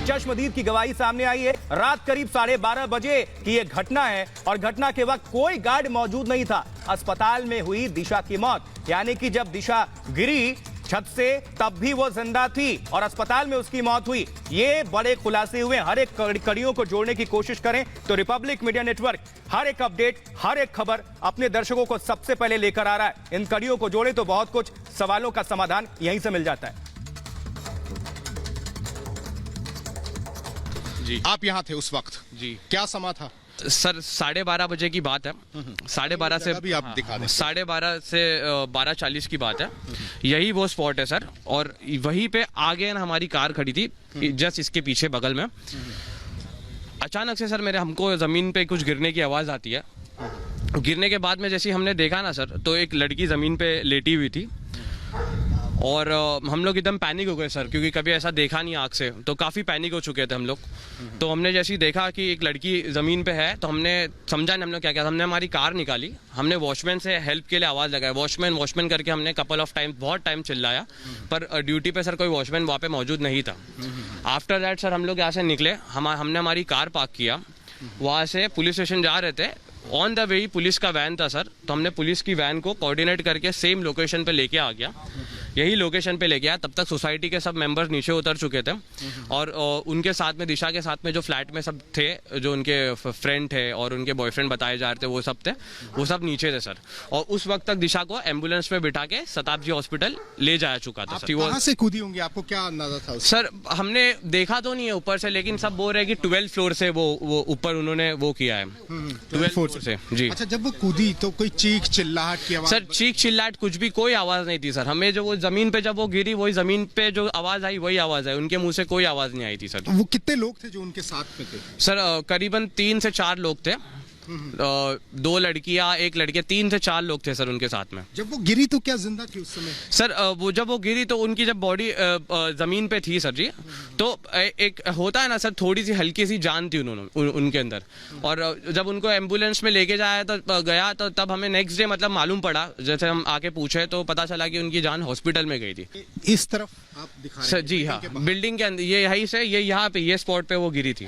चश्मदीद की गवाही सामने आई है। रात करीब 12:30 बजे की यह घटना है और घटना के वक्त कोई गार्ड मौजूद नहीं था। अस्पताल में हुई दिशा की मौत, यानी कि जब दिशा गिरी छत से तब भी वो जिंदा थी और अस्पताल में उसकी मौत हुई। ये बड़े खुलासे हुए। हर एक कड़ियों को जोड़ने की कोशिश करें तो रिपब्लिक मीडिया नेटवर्क हर एक अपडेट, हर एक खबर अपने दर्शकों को सबसे पहले लेकर आ रहा है। इन कड़ियों को जोड़े तो बहुत कुछ सवालों का समाधान यहीं से मिल जाता है। जी, आप यहाँ थे उस वक्त? जी, क्या समा था सर? 12:30 बजे की बात है। 12:30 से अभी आप दिखा दें। 12:30 से 12:40 की बात है। यही वो स्पॉट है सर, और वहीं पे आगे ना हमारी कार खड़ी थी, जस्ट इसके पीछे बगल में। अचानक से सर हमको जमीन पे कुछ गिरने की आवाज आती है। गिरने के बाद में जैसे ही हमने देखा ना सर, तो एक लड़की जमीन पे लेटी हुई थी और हम लोग एकदम पैनिक हो गए सर, क्योंकि कभी ऐसा देखा नहीं आँख से, तो काफ़ी पैनिक हो चुके थे हम लोग। तो हमने जैसे ही देखा कि एक लड़की ज़मीन पे है, तो हमने समझा नहीं हम लोग क्या किया। हमने हमारी कार निकाली, हमने वॉचमैन से हेल्प के लिए आवाज़ लगाई। वॉचमैन करके हमने कपल ऑफ टाइम बहुत टाइम चिल्लाया, पर ड्यूटी पे सर कोई वॉचमैन वहाँ पे मौजूद नहीं था। आफ्टर दैट सर हम लोग यहाँ से निकले, हमने हमारी कार पार्क किया, वहाँ से पुलिस स्टेशन जा रहे थे। ऑन द वे पुलिस का वैन था सर, तो हमने पुलिस की वैन को कोऑर्डिनेट करके सेम लोकेशन पे लेके आ गया। यही लोकेशन पे लेके आया। तब तक सोसाइटी के सब मेंबर्स नीचे उतर चुके थे और उनके साथ में, दिशा के साथ में जो फ्लैट में सब थे, जो उनके फ्रेंड थे और उनके बॉयफ्रेंड बताए जा रहे थे, वो सब थे, वो सब नीचे थे सर। और उस वक्त तक दिशा को एम्बुलेंस में बिठा के शताब्दी हॉस्पिटल ले जाया चुका था सर। कहाँ से कूदी होंगी, आपको क्या अंदाजा था उसका? सर हमने देखा तो नहीं है ऊपर से, लेकिन सब बोल रहे हैं कि 12th फ्लोर से वो ऊपर उन्होंने वो किया है। 12th फ्लोर से जी। अच्छा, जब वो कूदी तो कोई चीख चिल्लाहट की आवाज? सर चीख चिल्लाहट कुछ भी, कोई आवाज नहीं थी सर। हमें जो वो जमीन पे जब वो गिरी, वही जमीन पे जो आवाज आई वही आवाज आई, उनके मुंह से कोई आवाज नहीं आई थी सर। वो कितने लोग थे जो उनके साथ में थे? सर करीबन 3 से 4 लोग थे। 2 लड़कियां, 1 लड़के, 3 से 4 लोग थे सर उनके साथ में। जब वो गिरी तो क्या जिंदा थी उस समय? सर वो जब वो गिरी तो उनकी जब बॉडी जमीन पे थी सर जी, तो एक होता है ना सर, थोड़ी सी हल्की सी जान थी उनके अंदर। और जब उनको एम्बुलेंस में लेके गया तो तब हमें नेक्स्ट डे मतलब मालूम पड़ा, जैसे हम आके पूछे तो पता चला कि उनकी जान हॉस्पिटल में गई थी। इस तरफ आप दिखा रहे हैं सर जी, हाँ, बिल्डिंग के अंदर, ये यही से, ये यहाँ पे, ये स्पॉट पे वो गिरी थी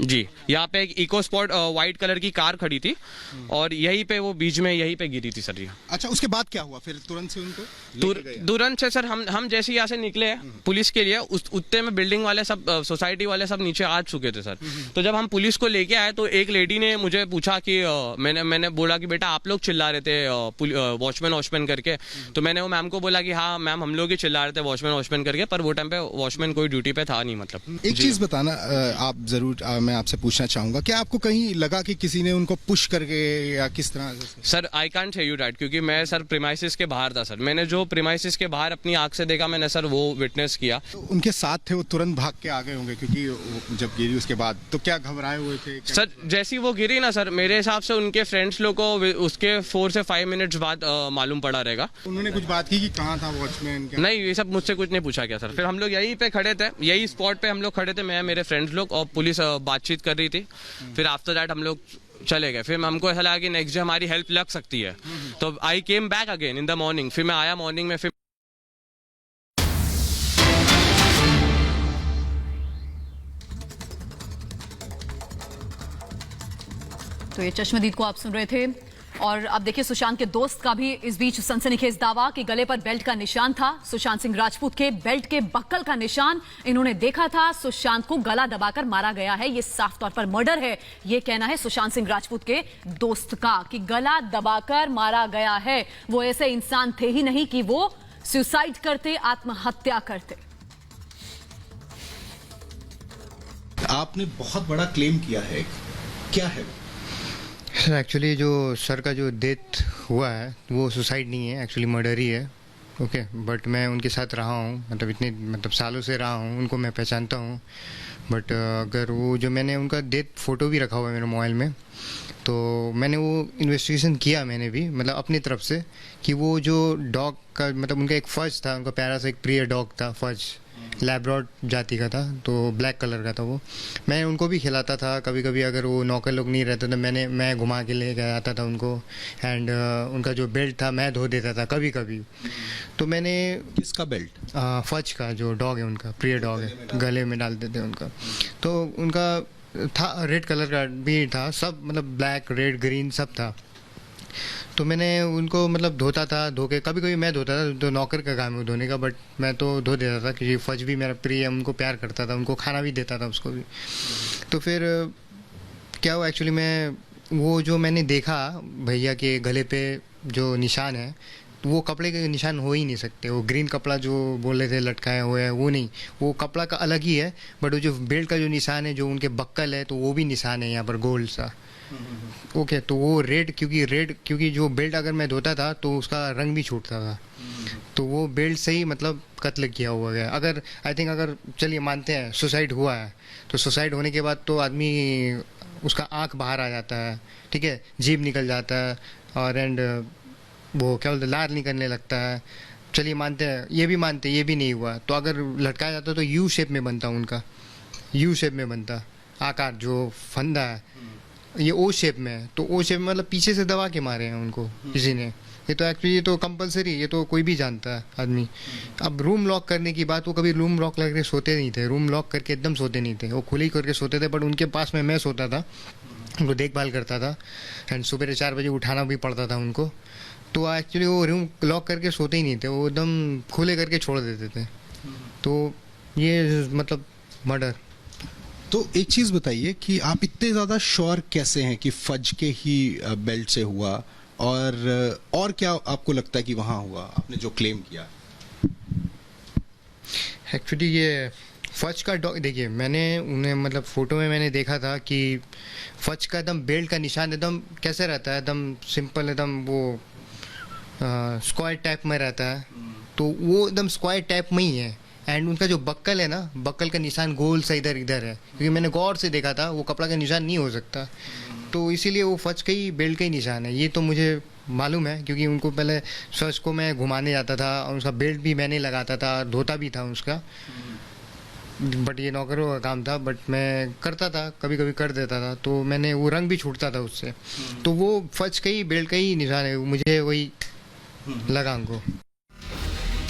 जी। यहाँ पे एक इको स्पॉट व्हाइट कलर की कार खड़ी थी और यहीं पे वो बीच में यहीं पे गिरी थी सर जी। अच्छा, उसके बाद क्या हुआ फिर? तुरंत से उनको तुरंत से सर हम जैसे यहाँ से निकले पुलिस के लिए, उतने में बिल्डिंग वाले सब, सोसाइटी वाले सब नीचे आ चुके थे सर। तो जब हम पुलिस को लेके आए तो एक लेडी ने मुझे पूछा कि मैंने बोला कि बेटा आप लोग चिल्ला रहे थे वॉचमैन करके। तो मैंने वो मैम को बोला कि हाँ मैम, हम लोग ही चिल्ला रहे थे वॉचमैन करके, पर वो टाइम पे वॉचमैन कोई ड्यूटी पे था नहीं। मतलब एक चीज बताना आप जरूर, मैं आपसे पूछना चाहूंगा, क्या आपको कहीं लगा कि किसी ने उनको पुश करके या किस तरह से? Sir I can't tell you that, क्योंकि मैं सर प्रीमाइसिस के बाहर था सर। मैंने जो प्रीमाइसिस के बाहर अपनी आंख से देखा, मैंने सर वो विटनेस किया। तो उनके साथ थे, वो तुरंत भाग के आ गए होंगे, क्योंकि जब गिरी उसके बाद तो क्या घबराए हुए थे? सर जैसी वो गिरी ना सर, मेरे हिसाब से उनके फ्रेंड्स लोग को उसके 4 से 5 मिनट्स बाद मालूम पड़ा रहेगा। उन्होंने कुछ बात की कि कहाँ था वॉचमैन? नहीं, ये सब मुझसे कुछ नहीं पूछा गया सर। फिर हम लोग यहीं पे खड़े थे, यही स्पॉट पे हम लोग खड़े थे, मैं मेरे फ्रेंड्स लोग, और पुलिस बातचीत कर रही थी। फिर आफ्टर दैट हम लोग चले गए। फिर हमको ऐसा लगा कि नेक्स्ट डे हमारी हेल्प लग सकती है, तो I came back again in the morning. फिर मैं आया मॉर्निंग में। फिर तो ये चश्मदीद को आप सुन रहे थे। और अब देखिए सुशांत के दोस्त का भी इस बीच सनसनीखेज दावा कि गले पर बेल्ट का निशान था, सुशांत सिंह राजपूत के बेल्ट के बक्कल का निशान इन्होंने देखा था। सुशांत को गला दबाकर मारा गया है, ये साफ तौर पर मर्डर है, ये कहना है सुशांत सिंह राजपूत के दोस्त का कि गला दबाकर मारा गया है। वो ऐसे इंसान थे ही नहीं कि वो सुसाइड करते, आत्महत्या करते। आपने बहुत बड़ा क्लेम किया है, क्या है? सर एक्चुअली जो सर का जो डेथ हुआ है वो सुसाइड नहीं है, एक्चुअली मर्डर ही है। ओके, बट मैं उनके साथ रहा हूँ, मतलब इतने सालों से रहा हूँ, उनको मैं पहचानता हूँ। बट अगर वो जो मैंने उनका डेथ फ़ोटो भी रखा हुआ है मेरे मोबाइल में, तो मैंने वो इन्वेस्टिगेशन किया मैंने भी, मतलब अपनी तरफ से, कि वो जो डॉग का, मतलब उनका एक फज था, उनका प्यारा सा एक प्रिय डॉग था फज, लैब्राडोर जाति का था, तो ब्लैक कलर का था वो। मैं उनको भी खिलाता था, कभी कभी अगर वो नौकर लोग नहीं रहते तो मैं घुमा के ले गया आता था उनको। एंड उनका जो बेल्ट था मैं धो देता था कभी कभी। तो मैंने किसका बेल्ट? फज का जो डॉग है उनका, प्रिय डॉग है, गले में डालते थे उनका। तो उनका था रेड कलर का भी था, सब मतलब ब्लैक रेड ग्रीन सब था। तो मैंने उनको मतलब धोता था, धो के कभी कभी मैं धोता था, तो नौकर का काम है धोने का, बट मैं तो धो देता था क्योंकि फज भी मेरा प्रिय है, उनको प्यार करता था, उनको खाना भी देता था उसको भी। तो फिर क्या हुआ एक्चुअली, मैं वो जो मैंने देखा भैया के गले पे जो निशान है, वो कपड़े के निशान हो ही नहीं सकते। वो ग्रीन कपड़ा जो बोल रहे थे लटकाया हुआ है वो नहीं, वो कपड़ा का अलग ही है, बट वो जो बेल्ट का जो निशान है, जो उनके बक्कल है, तो वो भी निशान है यहाँ पर गोल्ड सा। ओके, तो वो रेड क्योंकि जो बेल्ट अगर मैं धोता था तो उसका रंग भी छूटता था, तो वो बेल्ट से ही मतलब कत्ल किया हुआ गया। अगर आई थिंक अगर चलिए मानते हैं सुसाइड हुआ है, तो सुसाइड होने के बाद तो आदमी उसका आँख बाहर आ जाता है, ठीक है, जीभ निकल जाता है, और एंड वो क्या बोलते लार निकलने लगता है। चलिए मानते हैं, ये भी मानते हैं ये भी नहीं हुआ, तो अगर लटकाया जाता तो यू शेप में बनता, उनका यू शेप में बनता, आकार जो फंदा है ये ओ शेप में है। तो ओ शेप में मतलब पीछे से दबा के मारे हैं उनको किसी ने। ये तो एक्चुअली ये तो कंपलसरी, ये तो कोई भी जानता है आदमी। अब रूम लॉक करने की बात, वो कभी रूम लॉक करके सोते नहीं थे, रूम लॉक करके एकदम सोते नहीं थे, वो खुले करके सोते थे। बट उनके पास में मैं सोता था, उनको देखभाल करता था, एंड सुबह 4 बजे उठाना भी पड़ता था उनको। तो एक्चुअली वो रूम लॉक करके सोते ही नहीं थे, वो एकदम खुले करके छोड़ देते थे। तो ये मतलब मर्डर। तो एक चीज बताइए कि आप इतने ज्यादा श्योर कैसे हैं कि फज के ही बेल्ट से हुआ, और क्या आपको लगता है कि वहां हुआ, आपने जो क्लेम किया? एक्चुअली ये फज का डॉग, देखिए मैंने उन्हें मतलब फ़ोटो में मैंने देखा था कि फज का एकदम बेल्ट का निशान एकदम कैसे रहता है, एकदम सिंपल, एकदम वो स्क्वायर टाइप में रहता है। तो वो एकदम स्क्वायर टाइप में ही है। एंड उनका जो बक्कल है ना, बक्कल का निशान गोल सा इधर इधर है, क्योंकि मैंने गौर से देखा था, वो कपड़ा का निशान नहीं हो सकता। तो इसीलिए वो फज का ही बेल्ट का ही निशान है, ये तो मुझे मालूम है, क्योंकि उनको पहले फज को मैं घुमाने जाता था और उसका बेल्ट भी मैंने लगाता था, धोता भी था उसका। बट ये नौकरों का काम था, बट मैं करता था, कभी कभी कर देता था, तो मैंने वो रंग भी छूटता था उससे। तो वो फज का ही बेल्ट का ही निशान है, मुझे वही लगा उनको।